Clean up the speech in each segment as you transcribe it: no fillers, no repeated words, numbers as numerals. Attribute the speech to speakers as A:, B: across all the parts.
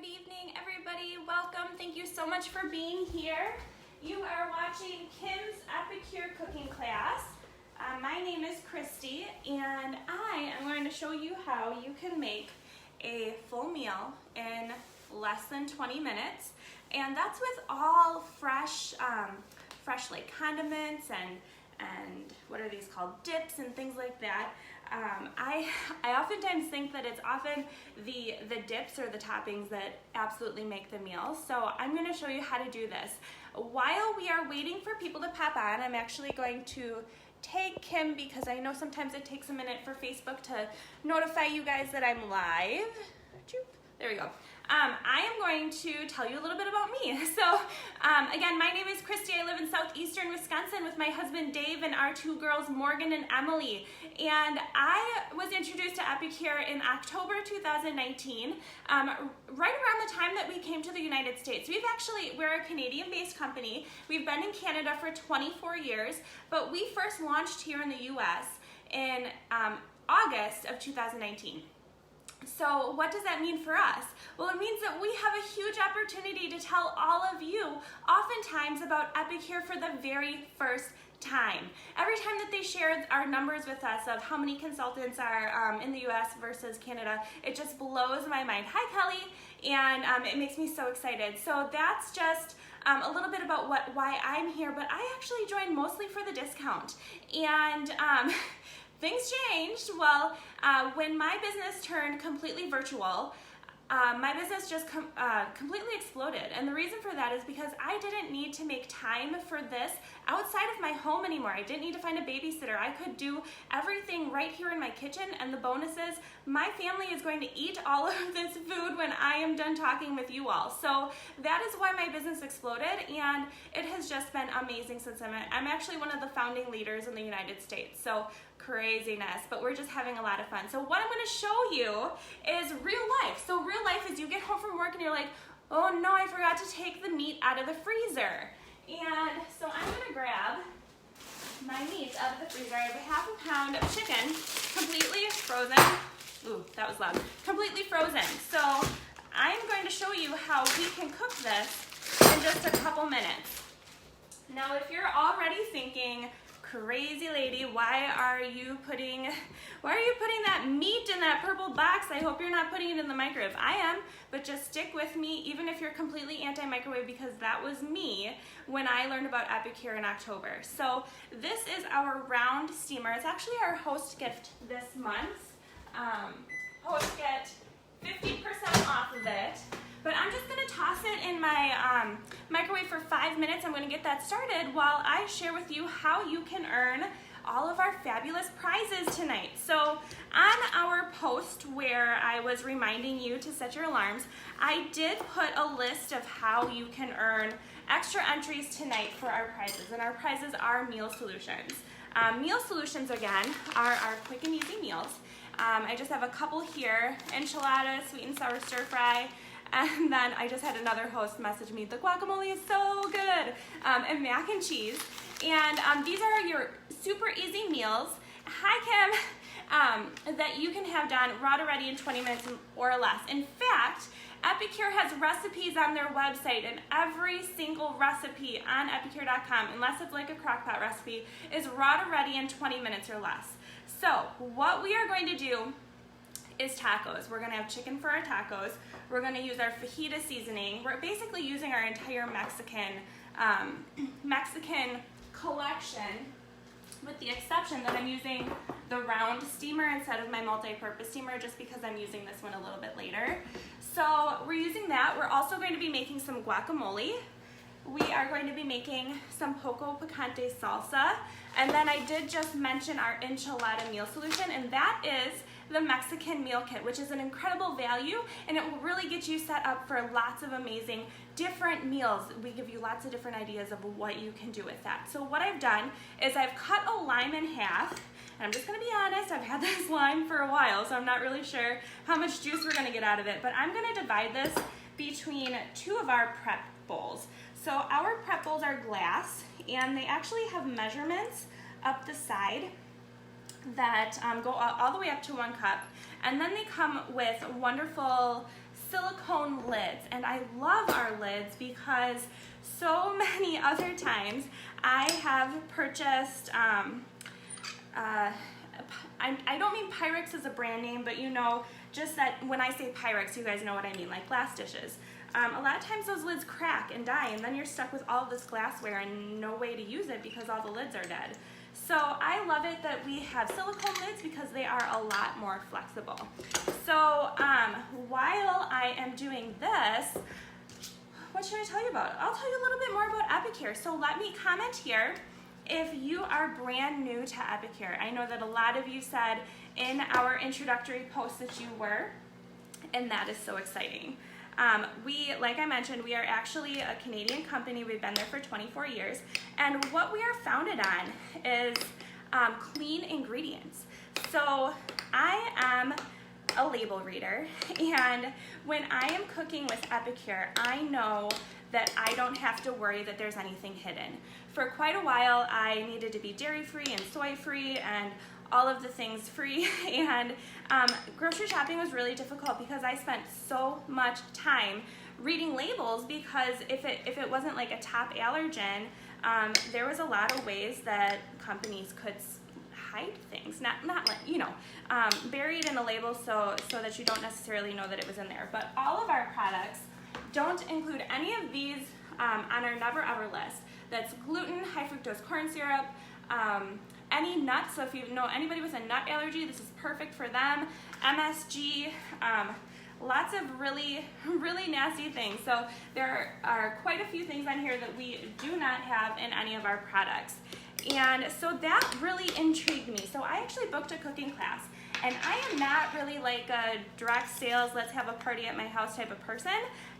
A: Good evening, everybody. Welcome. Thank you so much for being here. You are watching Kim's Epicure cooking class. My name is Christy, and I am going to show you how you can make a full meal in less than 20 minutes. And that's with all fresh like condiments and what are these called, dips and things like that. I oftentimes think that it's often the dips or the toppings that absolutely make the meal. So I'm going to show you how to do this. While we are waiting for people to pop on, I'm actually going to tag Kim because I know sometimes it takes a minute for Facebook to notify you guys that I'm live. There we go. I am going to tell you a little bit about me. So again, my name is Christy. I live in southeastern Wisconsin with my husband Dave and our two girls Morgan and Emily. And I was introduced to Epicure in October 2019, right around the time that we came to the United States. We're a Canadian-based company. We've been in Canada for 24 years, but we first launched here in the US in August of 2019. So what does that mean for us? Well, it means that we have a huge opportunity to tell all of you oftentimes about Epicure for the very first time. Every time that they share our numbers with us of how many consultants are in the US versus Canada, it just blows my mind. Hi, Kelly. And it makes me so excited. So that's just a little bit about why I'm here, but I actually joined mostly for the discount. And things changed. Well, when my business turned completely virtual, my business just completely exploded. And the reason for that is because I didn't need to make time for this outside of my home anymore. I didn't need to find a babysitter. I could do everything right here in my kitchen. And the bonus is my family is going to eat all of this food when I am done talking with you all. So that is why my business exploded, and it has just been amazing since I'm actually one of the founding leaders in the United States. So craziness, but we're just having a lot of fun. So what I'm going to show you is real life. So real life is you get home from work and you're like, oh no, I forgot to take the meat out of the freezer. And so I'm going to grab my meat out of the freezer. I have a half a pound of chicken, completely frozen. Ooh, that was loud. Completely frozen. So I'm going to show you how we can cook this in just a couple minutes. Now, if you're already thinking, crazy lady, why are you putting that meat in that purple box? I hope you're not putting it in the microwave. I am, but just stick with me even if you're completely anti-microwave, because that was me when I learned about Epicure in October. So this is our round steamer. It's actually our host gift this month. Host get 50% off of it. But I'm just going to toss it in my microwave for 5 minutes. I'm going to get that started while I share with you how you can earn all of our fabulous prizes tonight. So on our post where I was reminding you to set your alarms, I did put a list of how you can earn extra entries tonight for our prizes. And our prizes are meal solutions. Meal solutions, again, are our quick and easy meals. I just have a couple here: enchiladas, sweet and sour stir fry. And then I just had another host message me, the guacamole is so good, and mac and cheese. And these are your super easy meals, hi Kim, that you can have done raw to ready in 20 minutes or less. In fact, Epicure has recipes on their website, and every single recipe on epicure.com, unless it's like a crock pot recipe, is raw to ready in 20 minutes or less. So what we are going to do is tacos. We're going to have chicken for our tacos. We're going to use our fajita seasoning. We're basically using our entire Mexican collection, with the exception that I'm using the round steamer instead of my multi-purpose steamer, just because I'm using this one a little bit later. So we're using that. We're also going to be making some guacamole. We are going to be making some poco picante salsa. And then I did just mention our enchilada meal solution, and that is the Mexican meal kit, which is an incredible value, and it will really get you set up for lots of amazing different meals. We give you lots of different ideas of what you can do with that. So what I've done is I've cut a lime in half, and I'm just going to be honest, I've had this lime for a while, so I'm not really sure how much juice we're going to get out of it, but I'm going to divide this between two of our prep bowls. So our prep bowls are glass, and they actually have measurements up the side that go all the way up to 1 cup. And then they come with wonderful silicone lids, and I love our lids because so many other times I have purchased, I don't mean Pyrex as a brand name, but you know, just that when I say Pyrex, you guys know what I mean, like glass dishes. A lot of times those lids crack and die, and then you're stuck with all this glassware and no way to use it because all the lids are dead. So I love it that we have silicone lids because they are a lot more flexible. So while I am doing this, what should I tell you about? I'll tell you a little bit more about Epicure. So let me comment here if you are brand new to Epicure. I know that a lot of you said in our introductory post that you were, and that is so exciting. Like I mentioned, we are actually a Canadian company. We've been there for 24 years. And what we are founded on is clean ingredients. So I am a label reader, and when I am cooking with Epicure, I know that I don't have to worry that there's anything hidden. For quite a while, I needed to be dairy-free and soy-free and all of the things free, and grocery shopping was really difficult because I spent so much time reading labels, because if it wasn't like a top allergen, there was a lot of ways that companies could hide things, not like, you know, buried in a label so that you don't necessarily know that it was in there. But all of our products don't include any of these on our never ever list. That's gluten, high fructose corn syrup, any nuts. So if you know anybody with a nut allergy, this is perfect for them. MSG, lots of really, really nasty things. So there are quite a few things on here that we do not have in any of our products. And so that really intrigued me. So I actually booked a cooking class. And I am not really like a direct sales, let's have a party at my house type of person.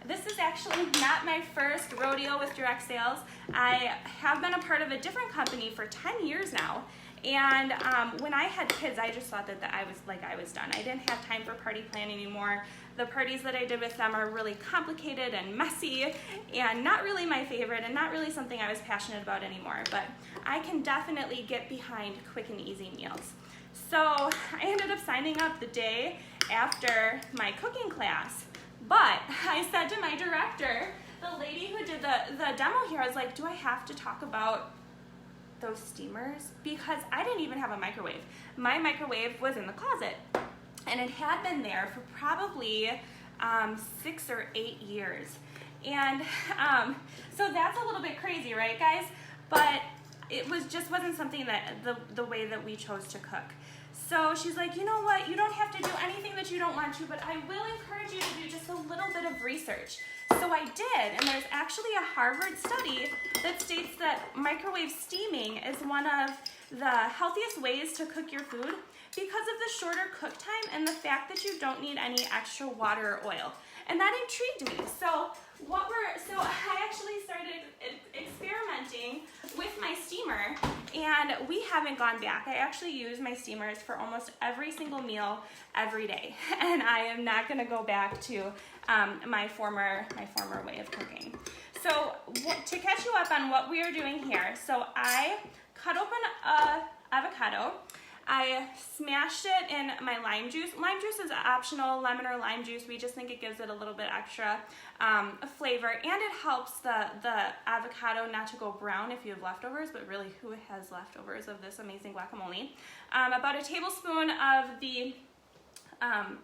A: This is actually not my first rodeo with direct sales. I have been a part of a different company for 10 years now. And when I had kids, I just thought that I was done. I didn't have time for party planning anymore. The parties that I did with them are really complicated and messy and not really my favorite and not really something I was passionate about anymore. But I can definitely get behind quick and easy meals. So I ended up signing up the day after my cooking class. But I said to my director, the lady who did the demo here, I was like, do I have to talk about those steamers? Because I didn't even have a microwave. My microwave was in the closet, and it had been there for probably 6 or 8 years. And so that's a little bit crazy, right, guys? But it wasn't something that the way that we chose to cook. So she's like, you know what, you don't have to do anything that you don't want to, but I will encourage you to do just a little bit of research. So I did, and there's actually a Harvard study that states that microwave steaming is one of the healthiest ways to cook your food because of the shorter cook time and the fact that you don't need any extra water or oil. And that intrigued me. So I actually started experimenting with my steamer, and we haven't gone back. I actually use my steamers for almost every single meal every day, and I am not going to go back to my former way of cooking. So to catch you up on what we are doing here, so I cut open an avocado. I smashed it in my lime juice. Lime juice is optional, lemon or lime juice. We just think it gives it a little bit extra flavor, and it helps the avocado not to go brown if you have leftovers, but really who has leftovers of this amazing guacamole. About a tablespoon of the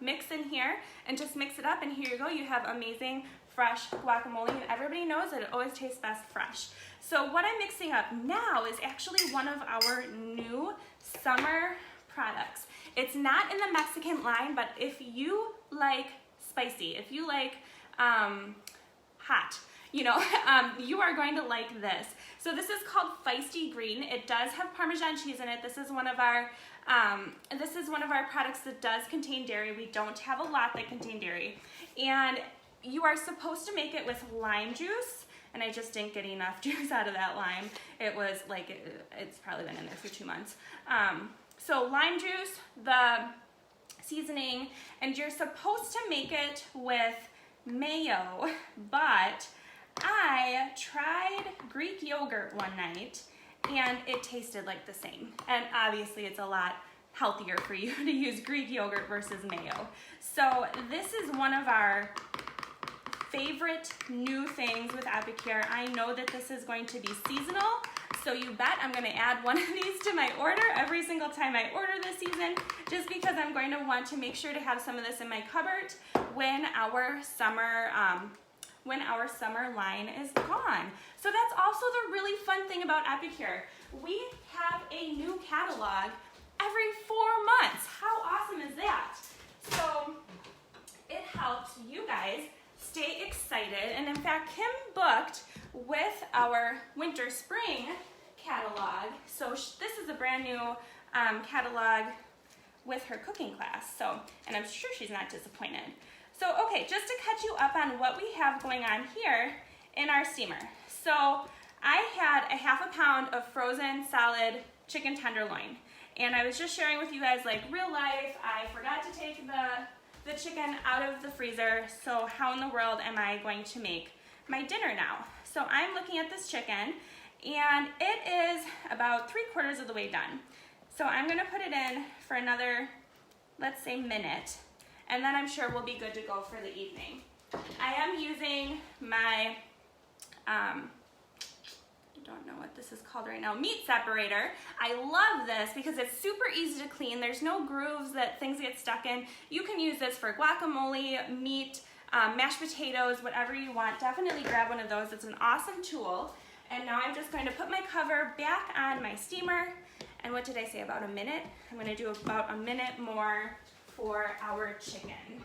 A: mix in here, and just mix it up, and here you go. You have amazing fresh guacamole, and everybody knows that it always tastes best fresh. So what I'm mixing up now is actually one of our new summer products. It's not in the Mexican line, but if you like spicy, if you like hot, you know, you are going to like this. So this is called Feisty Green. It does have Parmesan cheese in it. This is one of our products that does contain dairy. We don't have a lot that contain dairy, and you are supposed to make it with lime juice, and I just didn't get enough juice out of that lime. It was like, it's probably been in there for 2 months. So lime juice, the seasoning, and you're supposed to make it with mayo, but I tried Greek yogurt one night, and it tasted like the same. And obviously it's a lot healthier for you to use Greek yogurt versus mayo. So this is one of our favorite new things with Epicure. I know that this is going to be seasonal, so you bet I'm going to add one of these to my order every single time I order this season, just because I'm going to want to make sure to have some of this in my cupboard when our summer line is gone. So that's also the really fun thing about Epicure. We have a new catalog every 4 months. How awesome is that? So it helps you guys stay excited. And in fact, Kim booked with our winter spring catalog. So this is a brand new catalog with her cooking class. So, and I'm sure she's not disappointed. So, okay, just to catch you up on what we have going on here in our steamer. So I had a 1/2 pound of frozen solid chicken tenderloin. And I was just sharing with you guys, like, real life, I forgot to take the chicken out of the freezer, so how in the world am I going to make my dinner now? So I'm looking at this chicken, and it is about 3/4 of the way done. So I'm gonna put it in for another, let's say, minute, and then I'm sure we'll be good to go for the evening. I am using my, I don't know what this is called right now, meat separator. I love this because it's super easy to clean. There's no grooves that things get stuck in. You can use this for guacamole, meat, mashed potatoes, whatever you want. Definitely grab one of those. It's an awesome tool. And now I'm just going to put my cover back on my steamer. And what did I say, about a minute? I'm going to do about a minute more for our chicken.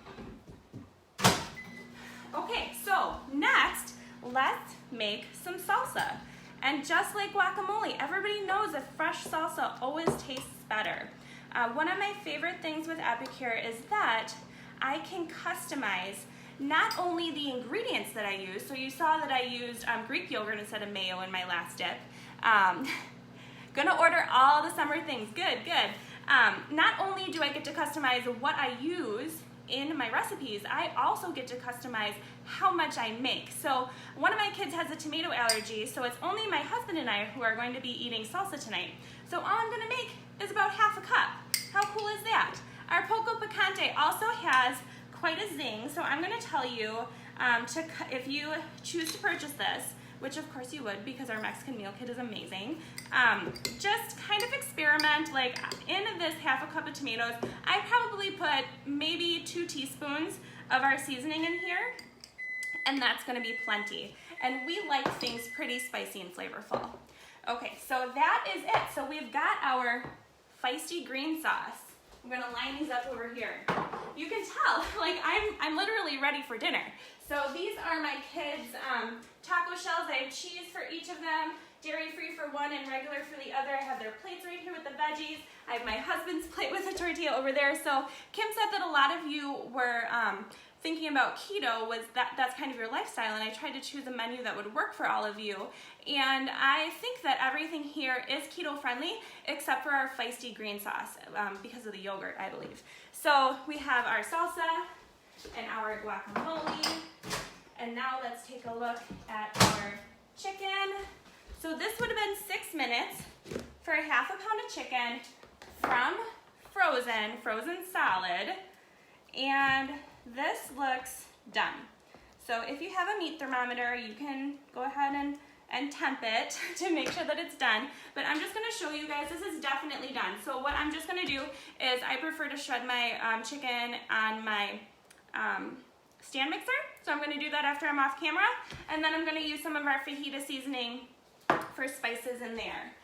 A: Okay, so next, let's make some salsa. And just like guacamole, everybody knows that fresh salsa always tastes better. One of my favorite things with Epicure is that I can customize not only the ingredients that I use, so you saw that I used Greek yogurt instead of mayo in my last dip. Gonna order all the summer things, good. Not only do I get to customize what I use in my recipes, I also get to customize how much I make. So one of my kids has a tomato allergy, so it's only my husband and I who are going to be eating salsa tonight. So all I'm gonna make is about 1/2 cup. How cool is that? Our poco picante also has quite a zing, so I'm gonna tell you, if you choose to purchase this, which of course you would because our Mexican meal kit is amazing, just kind of experiment. Like in this 1/2 cup of tomatoes, I probably put maybe 2 teaspoons of our seasoning in here, and that's gonna be plenty. And we like things pretty spicy and flavorful. Okay, so that is it. So we've got our feisty green sauce. I'm gonna line these up over here. You can tell, like I'm literally ready for dinner. So these are my kids' taco shells. I have cheese for each of them, dairy-free for one and regular for the other. I have their plates right here with the veggies. I have my husband's plate with a tortilla over there. So Kim said that a lot of you were thinking about keto, was that's kind of your lifestyle, and I tried to choose a menu that would work for all of you. And I think that everything here is keto friendly except for our feisty green sauce because of the yogurt, I believe. So we have our salsa and our guacamole. And now let's take a look at our chicken. So this would have been 6 minutes for a 1/2 pound of chicken from frozen solid. And this looks done. So if you have a meat thermometer, you can go ahead and temp it to make sure that it's done. But I'm just gonna show you guys, this is definitely done. So what I'm just gonna do is I prefer to shred my chicken on my stand mixer. So I'm gonna do that after I'm off camera. And then I'm gonna use some of our fajita seasoning for spices in there.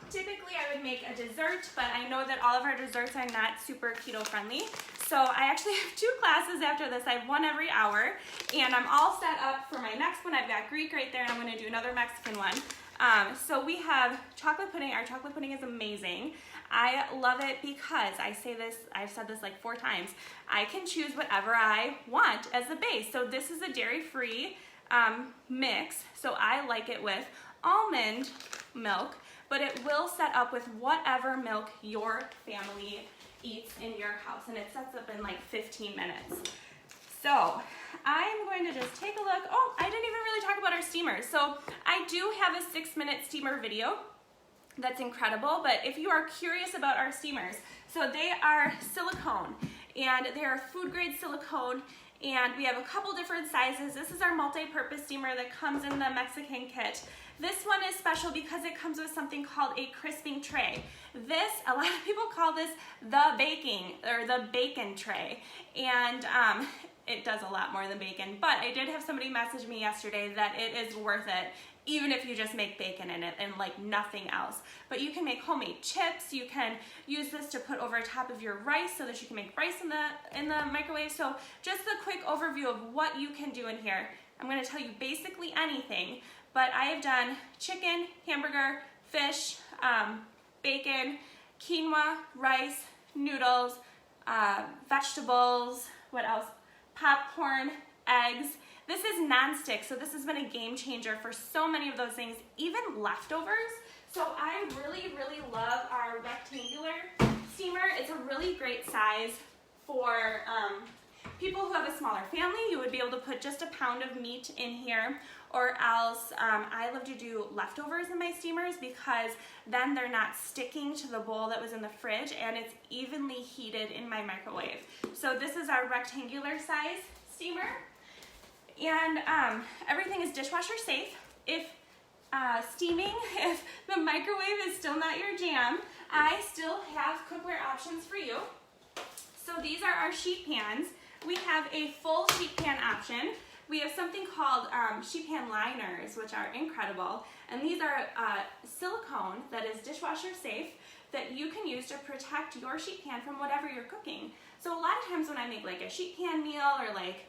A: Typically I would make a dessert, but I know that all of our desserts are not super keto friendly. So I actually have 2 classes after this. I have one every hour, and I'm all set up for my next one. I've got Greek right there, and I'm gonna do another Mexican one. So we have chocolate pudding. Our chocolate pudding is amazing. I love it because I've said this like 4 times, I can choose whatever I want as the base. So this is a dairy-free mix, so I like it with almond milk, but it will set up with whatever milk your family eats in your house, and it sets up in like 15 minutes. So I'm going to just take a look. Oh, I didn't even really talk about our steamer. So I do have a 6-minute steamer video. that's incredible. But if you are curious about our steamers, so they are silicone, and they are food grade silicone, and we have a couple different sizes. This is our multi-purpose steamer that comes in the Mexican kit. This one is special because it comes with something called a crisping tray. This, a lot of people call this the baking, or the bacon tray, and it does a lot more than bacon, but I did have somebody message me yesterday that it is worth it, even if you just make bacon in it and like nothing else. But you can make homemade chips. You can use this to put over top of your rice so that you can make rice in the microwave. So just a quick overview of what you can do in here. I'm going to tell you basically anything, but I have done chicken, hamburger, fish, bacon, quinoa, rice, noodles, vegetables, what else? Popcorn, eggs. This is non-stick, so this has been a game changer for so many of those things, even leftovers. So I really, really love our rectangular steamer. It's a really great size for people who have a smaller family. You would be able to put just a pound of meat in here, or else I love to do leftovers in my steamers because then they're not sticking to the bowl that was in the fridge, and it's evenly heated in my microwave. So this is our rectangular size steamer, and everything is dishwasher safe. If steaming, if the microwave is still not your jam, I still have cookware options for you. So these are our sheet pans. We have a full sheet pan option. We have something called sheet pan liners, which are incredible. And these are silicone that is dishwasher safe that you can use to protect your sheet pan from whatever you're cooking. So a lot of times when I make like a sheet pan meal or like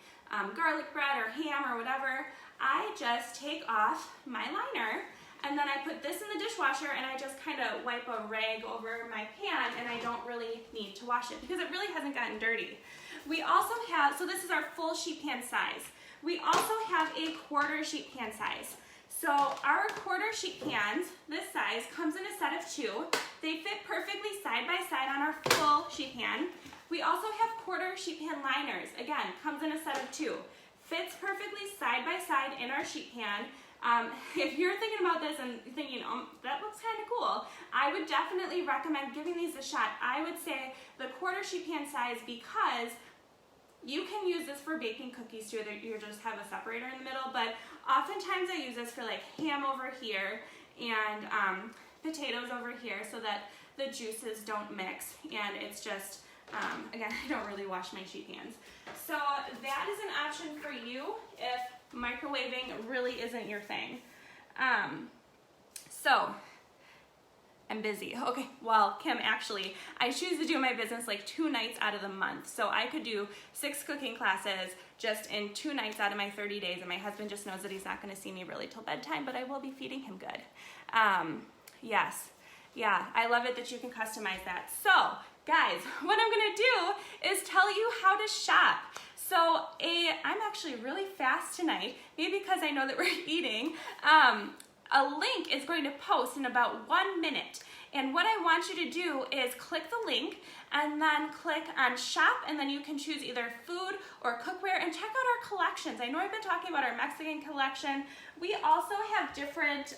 A: garlic bread or ham or whatever, I just take off my liner and then I put this in the dishwasher and I just kind of wipe a rag over my pan, and I don't really need to wash it because it really hasn't gotten dirty. We also have, so this is our full sheet pan size. We also have a quarter sheet pan size. So our quarter sheet pans, this size, comes in a set of 2. They fit perfectly side by side on our full sheet pan. We also have quarter sheet pan liners. Again, comes in a set of 2. Fits perfectly side by side in our sheet pan. If you're thinking about this and thinking, oh, that looks kind of cool, I would definitely recommend giving these a shot. I would say the quarter sheet pan size, because you can use this for baking cookies too. You just have a separator in the middle, but oftentimes I use this for like ham over here and potatoes over here so that the juices don't mix, and it's just, again, I don't really wash my sheet pans. So that is an option for you if microwaving really isn't your thing. So I'm busy. Okay, well, Kim, actually, I choose to do my business like 2 nights out of the month. So I could do 6 cooking classes just in 2 nights out of my 30 days, and my husband just knows that he's not gonna see me really till bedtime, but I will be feeding him good. Yes, yeah, I love it that you can customize that. So, guys, what I'm gonna do is tell you how to shop. So I'm actually really fast tonight, maybe because I know that we're eating. A link is going to post in about 1 minute. And what I want you to do is click the link and then click on shop, and then you can choose either food or cookware and check out our collections. I know I've been talking about our Mexican collection. We also have different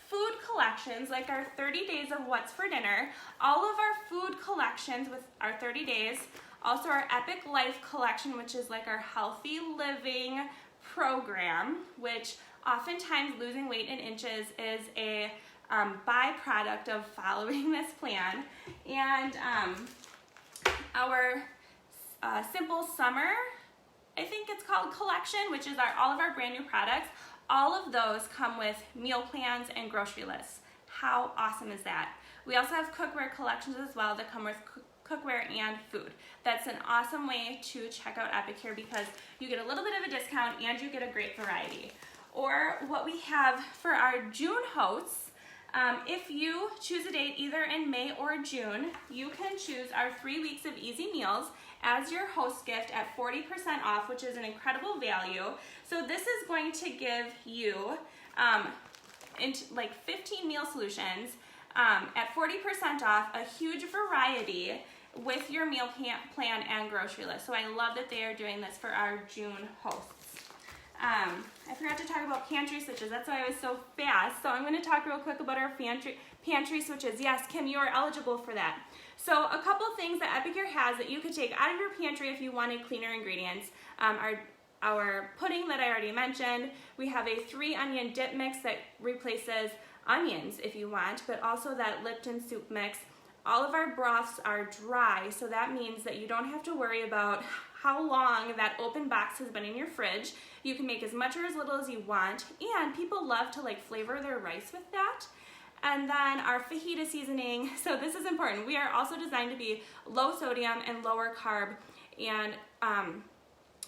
A: food collections, like our 30 days of what's for dinner. All of our food collections with our 30 days. Also our Epic Life collection, which is like our healthy living program, which oftentimes losing weight in inches is a byproduct of following this plan. And our Simple Summer, I think it's called, collection, which is all of our brand new products. All of those come with meal plans and grocery lists. How awesome is that? We also have cookware collections as well that come with cookware and food. That's an awesome way to check out Epicure because you get a little bit of a discount and you get a great variety. Or what we have for our June hosts, if you choose a date either in May or June, you can choose our 3 weeks of easy meals as your host gift at 40% off, which is an incredible value. So this is going to give you like 15 meal solutions at 40% off, a huge variety with your meal plan and grocery list. So I love that they are doing this for our June hosts. I forgot to talk about pantry switches. That's why I was so fast. So I'm going to talk real quick about our pantry switches. Yes, Kim, you are eligible for that. So a couple things that Epicure has that you could take out of your pantry if you wanted cleaner ingredients. Our pudding that I already mentioned. We have a 3-onion dip mix that replaces onions if you want, but also that Lipton soup mix. All of our broths are dry, so that means that you don't have to worry about how long that open box has been in your fridge. You can make as much or as little as you want, and people love to like flavor their rice with that. And then our fajita seasoning, so this is important. We are also designed to be low sodium and lower carb and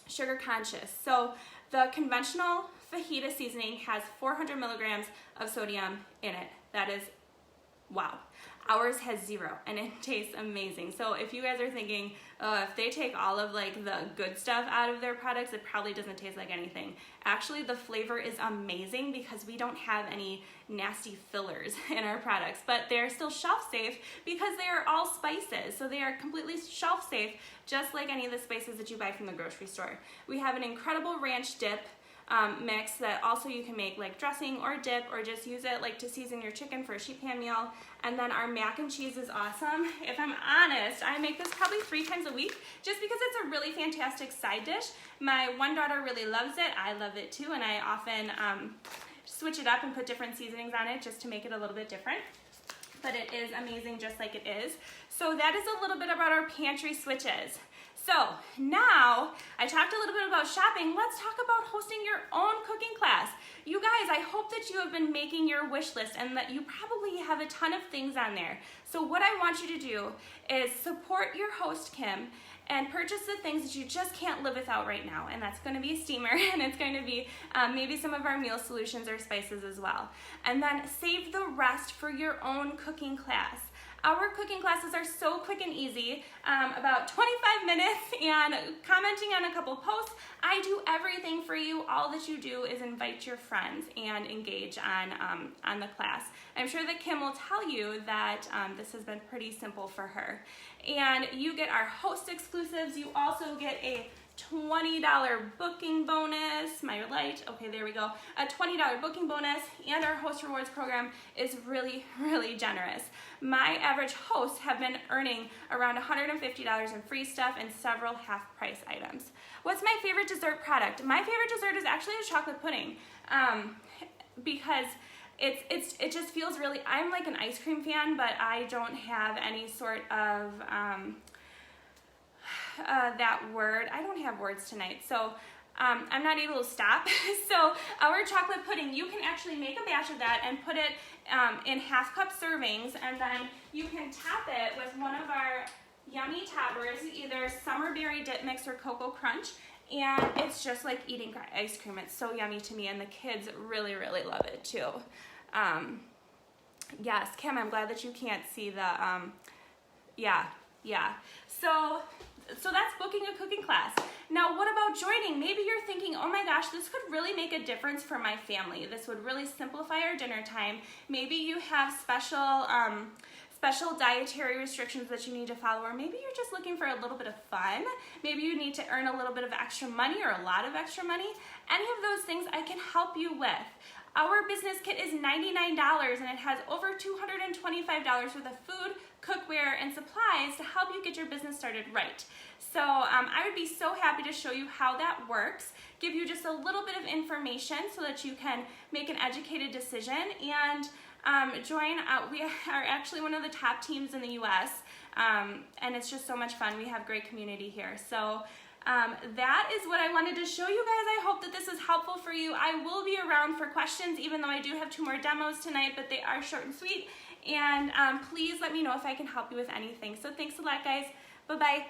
A: sugar conscious. So the conventional fajita seasoning has 400 milligrams of sodium in it. That is, wow. Ours has 0 and it tastes amazing. So if you guys are thinking, if they take all of like the good stuff out of their products, it probably doesn't taste like anything. Actually, the flavor is amazing because we don't have any nasty fillers in our products, but they're still shelf safe because they are all spices. So they are completely shelf safe, just like any of the spices that you buy from the grocery store. We have an incredible ranch dip mix that also you can make like dressing or dip, or just use it like to season your chicken for a sheet pan meal. And then our mac and cheese is awesome. If I'm honest, I make this probably 3 times a week just because it's a really fantastic side dish. My one daughter really loves it. I love it too, and I often switch it up and put different seasonings on it just to make it a little bit different. But it is amazing just like it is. So that is a little bit about our pantry switches. So now I talked a little bit about shopping. Let's talk about hosting your own cooking class. You guys, I hope that you have been making your wish list and that you probably have a ton of things on there. So what I want you to do is support your host, Kim, and purchase the things that you just can't live without right now. And that's going to be a steamer, and it's going to be maybe some of our meal solutions or spices as well. And then save the rest for your own cooking class. Our cooking classes are so quick and easy, about 25 minutes, and commenting on a couple posts. I do everything for you. All that you do is invite your friends and engage on the class. I'm sure that Kim will tell you that this has been pretty simple for her. And you get our host exclusives. You also get a $20 booking bonus. My light, okay, there we go. A $20 booking bonus, and our host rewards program is really, really generous. My average hosts have been earning around $150 in free stuff and several half-price items. What's my favorite dessert product? My favorite dessert is actually a chocolate pudding, because it just feels really, I'm like an ice cream fan, but I don't have any sort of that word. I don't have words tonight, so I'm not able to stop. So our chocolate pudding, you can actually make a batch of that and put it in half-cup servings, and then you can top it with one of our yummy toppers, either summer berry dip mix or cocoa crunch, and it's just like eating ice cream. It's so yummy to me, and the kids really, really love it too. Yes, Kim, I'm glad that you can't see the, yeah. So that's booking a cooking class. Now, what about joining? Maybe you're thinking, oh my gosh, this could really make a difference for my family. This would really simplify our dinner time. Maybe you have special dietary restrictions that you need to follow, or maybe you're just looking for a little bit of fun. Maybe you need to earn a little bit of extra money or a lot of extra money. Any of those things I can help you with. Our business kit is $99, and it has over $225 worth of food, cookware, and supplies to help you get your business started right. So I would be so happy to show you how that works, give you just a little bit of information so that you can make an educated decision and join. We are actually one of the top teams in the US, and it's just so much fun. We have great community here. So that is what I wanted to show you guys. I hope that this is helpful for you. I will be around for questions, even though I do have 2 more demos tonight, but they are short and sweet. And please let me know if I can help you with anything. So thanks a lot, guys. Bye-bye.